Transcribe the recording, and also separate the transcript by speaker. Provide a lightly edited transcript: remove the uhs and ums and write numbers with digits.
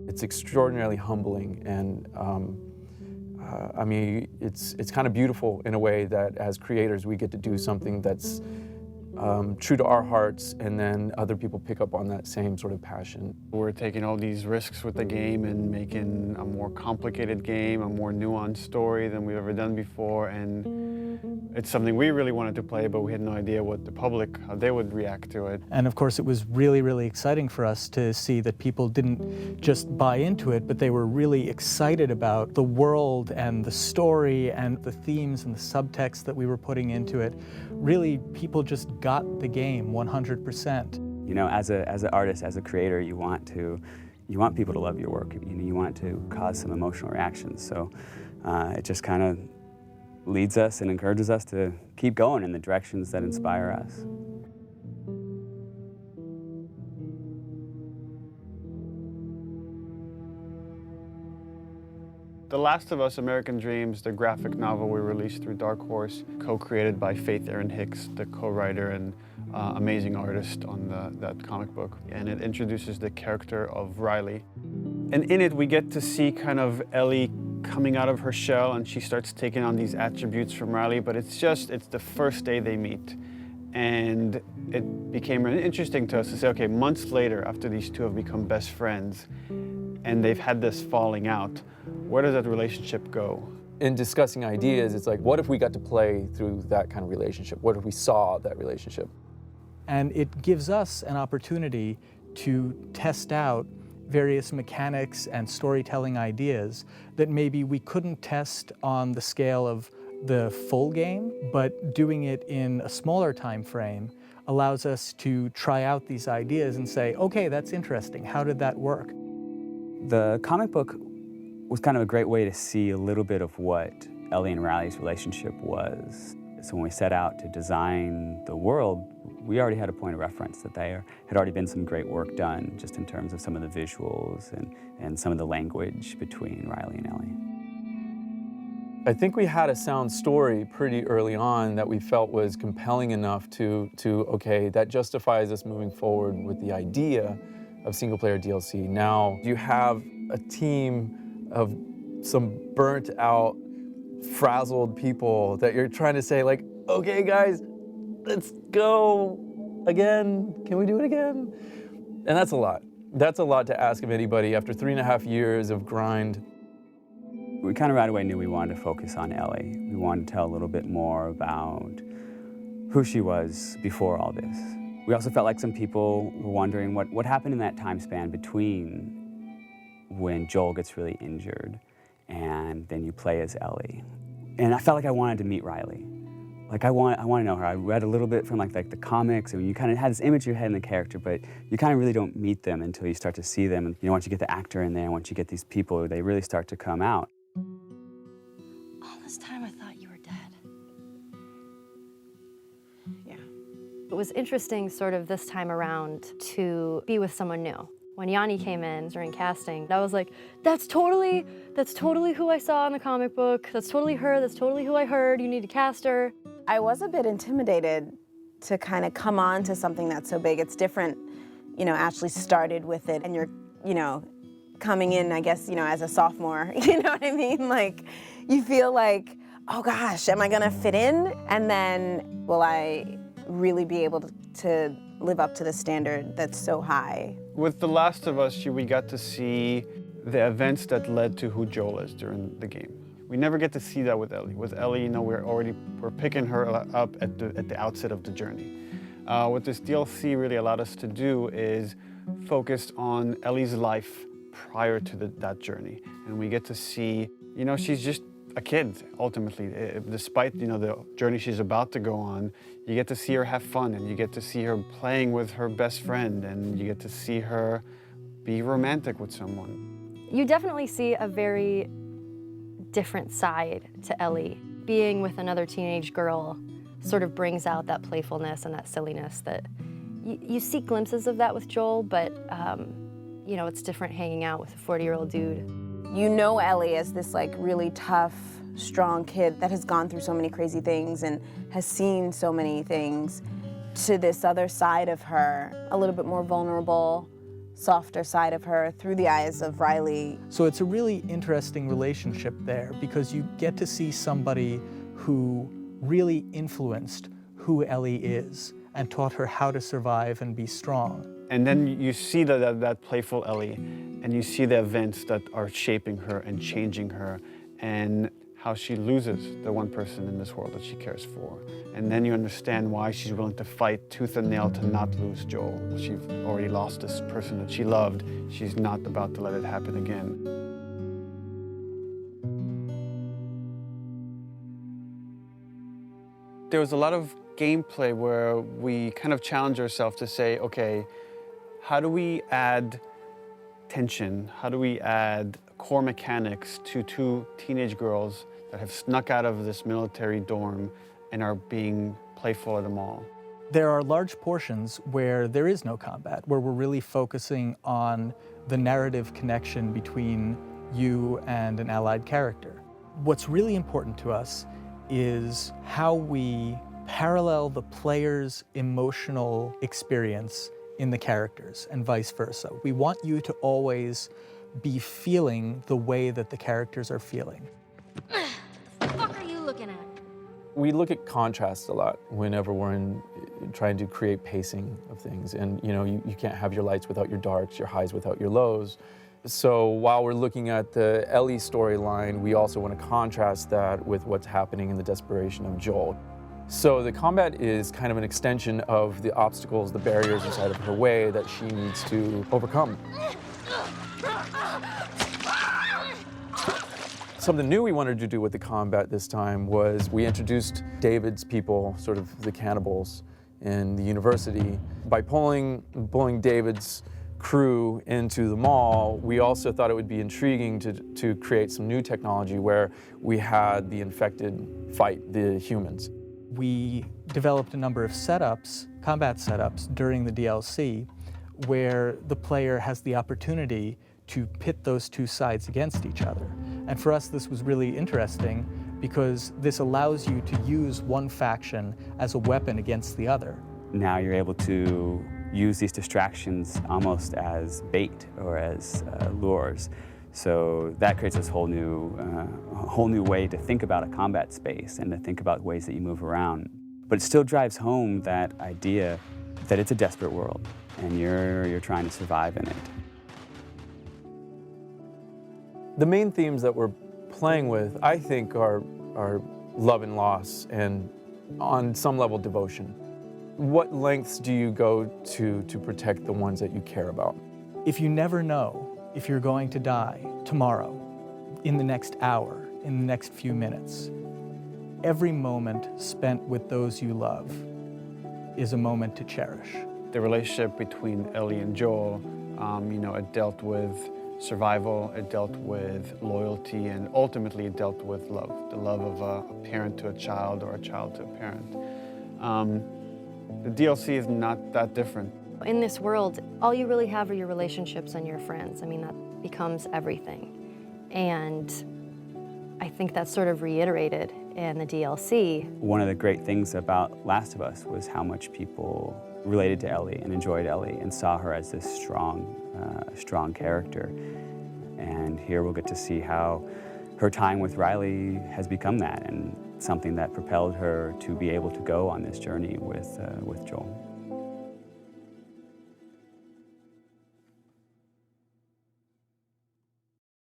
Speaker 1: It's extraordinarily humbling, and I mean, it's kind of beautiful in a way that as creators we get to do something that's true to our hearts, and then other people pick up on that same sort of passion.
Speaker 2: We're taking all these risks with the game and making a more complicated game, a more nuanced story than we've ever done before, and it's something we really wanted to play, but we had no idea what the public, how they would react to it.
Speaker 3: And of course it was really, really exciting for us to see that people didn't just buy into it, but they were really excited about the world and the story and the themes and the subtext that we were putting into it. Really, people just got the game 100%.
Speaker 4: You know, as an artist, as a creator, you want people to love your work. You want to cause some emotional reactions. So it just kind of leads us and encourages us to keep going in the directions that inspire us.
Speaker 2: The Last of Us: American Dreams, the graphic novel we released through Dark Horse, co-created by Faith Erin Hicks, the co-writer and amazing artist on that comic book. And it introduces the character of Riley. And in it, we get to see kind of Ellie coming out of her shell, and she starts taking on these attributes from Riley, but it's the first day they meet. And it became really interesting to us to say, okay, months later, after these two have become best friends, and they've had this falling out, where does that relationship go?
Speaker 1: In discussing ideas, it's like, what if we got to play through that kind of relationship? What if we saw that relationship?
Speaker 3: And it gives us an opportunity to test out various mechanics and storytelling ideas that maybe we couldn't test on the scale of the full game, but doing it in a smaller time frame allows us to try out these ideas and say, okay, that's interesting. How did that work?
Speaker 4: The comic book was kind of a great way to see a little bit of what Ellie and Riley's relationship was. So when we set out to design the world, we already had a point of reference that there had already been some great work done just in terms of some of the visuals and some of the language between Riley and Ellie.
Speaker 1: I think we had a sound story pretty early on that we felt was compelling enough to okay, that justifies us moving forward with the idea of single-player DLC. Now you have a team of some burnt-out, frazzled people that you're trying to say, like, okay, guys, let's go again. Can we do it again? And that's a lot. That's a lot to ask of anybody after 3.5 years of grind.
Speaker 4: We kind of right away knew we wanted to focus on Ellie. We wanted to tell a little bit more about who she was before all this. We also felt like some people were wondering what happened in that time span between when Joel gets really injured and then you play as Ellie. And I felt like I wanted to meet Riley. Like I want to know her. I read a little bit from like the comics, and you kind of had this image in your head in the character, but you kind of really don't meet them until you start to see them. And once you get the actor in there, once you get these people, they really start to come out.
Speaker 5: All this time I thought you were dead.
Speaker 6: Yeah.
Speaker 5: It was interesting sort of this time around to be with someone new. When Yanni came in during casting, I was like, that's totally who I saw in the comic book. That's totally her, that's totally who I heard. You need to cast her.
Speaker 6: I was a bit intimidated to kind of come on to something that's so big. It's different, Ashley started with it, and you're, coming in, I guess, as a sophomore, you know what I mean? Like, you feel like, oh gosh, am I gonna fit in? And then, will I really be able to live up to the standard that's so high?
Speaker 2: With The Last of Us, we got to see the events that led to who Joel is during the game. We never get to see that with Ellie. With Ellie, we're picking her up at the outset of the journey. What this DLC really allowed us to do is focus on Ellie's life prior to that journey. And we get to see, she's just a kid, ultimately. Despite, the journey she's about to go on, you get to see her have fun, and you get to see her playing with her best friend, and you get to see her be romantic with someone.
Speaker 5: You definitely see a very different side to Ellie. Being with another teenage girl sort of brings out that playfulness and that silliness that you see glimpses of that with Joel, but it's different hanging out with a 40-year-old dude.
Speaker 6: You know Ellie as this really tough, strong kid that has gone through so many crazy things and has seen so many things, to this other side of her, a little bit more vulnerable, softer side of her through the eyes of Riley.
Speaker 3: So it's a really interesting relationship there because you get to see somebody who really influenced who Ellie is and taught her how to survive and be strong.
Speaker 2: And then you see that playful Ellie, and you see the events that are shaping her and changing her, and how she loses the one person in this world that she cares for. And then you understand why she's willing to fight tooth and nail to not lose Joel. She's already lost this person that she loved. She's not about to let it happen again. There was a lot of gameplay where we kind of challenge ourselves to say, okay, how do we add tension? How do we add core mechanics to two teenage girls that have snuck out of this military dorm and are being playful at a mall?
Speaker 3: There are large portions where there is no combat, where we're really focusing on the narrative connection between you and an allied character. What's really important to us is how we parallel the player's emotional experience in the characters and vice versa. We want you to always be feeling the way that the characters are feeling.
Speaker 7: The fuck are you looking at?
Speaker 1: We look at contrast a lot whenever we're trying to create pacing of things. And you can't have your lights without your darks, your highs without your lows. So while we're looking at the Ellie storyline, we also want to contrast that with what's happening in the desperation of Joel. So the combat is kind of an extension of the obstacles, the barriers inside of her way that she needs to overcome. Something new we wanted to do with the combat this time was we introduced David's people, sort of the cannibals in the university. By pulling David's crew into the mall, we also thought it would be intriguing to create some new technology where we had the infected fight the humans.
Speaker 3: We developed a number of setups, combat setups, during the DLC where the player has the opportunity to pit those two sides against each other. And for us, this was really interesting because this allows you to use one faction as a weapon against the other.
Speaker 4: Now you're able to use these distractions almost as bait or as lures. So that creates this whole new way to think about a combat space and to think about ways that you move around. But it still drives home that idea that it's a desperate world and you're trying to survive in it.
Speaker 1: The main themes that we're playing with, I think, are love and loss and, on some level, devotion. What lengths do you go to protect the ones that you care about?
Speaker 3: If you never know if you're going to die tomorrow, in the next hour, in the next few minutes, every moment spent with those you love is a moment to cherish.
Speaker 2: The relationship between Ellie and Joel, it dealt with survival, it dealt with loyalty, and ultimately it dealt with love. The love of a parent to a child or a child to a parent. The DLC is not that different.
Speaker 5: In this world, all you really have are your relationships and your friends. I mean, that becomes everything. And I think that's sort of reiterated in the DLC.
Speaker 4: One of the great things about Last of Us was how much people related to Ellie and enjoyed Ellie and saw her as this strong character. And here we'll get to see how her time with Riley has become that and something that propelled her to be able to go on this journey with Joel.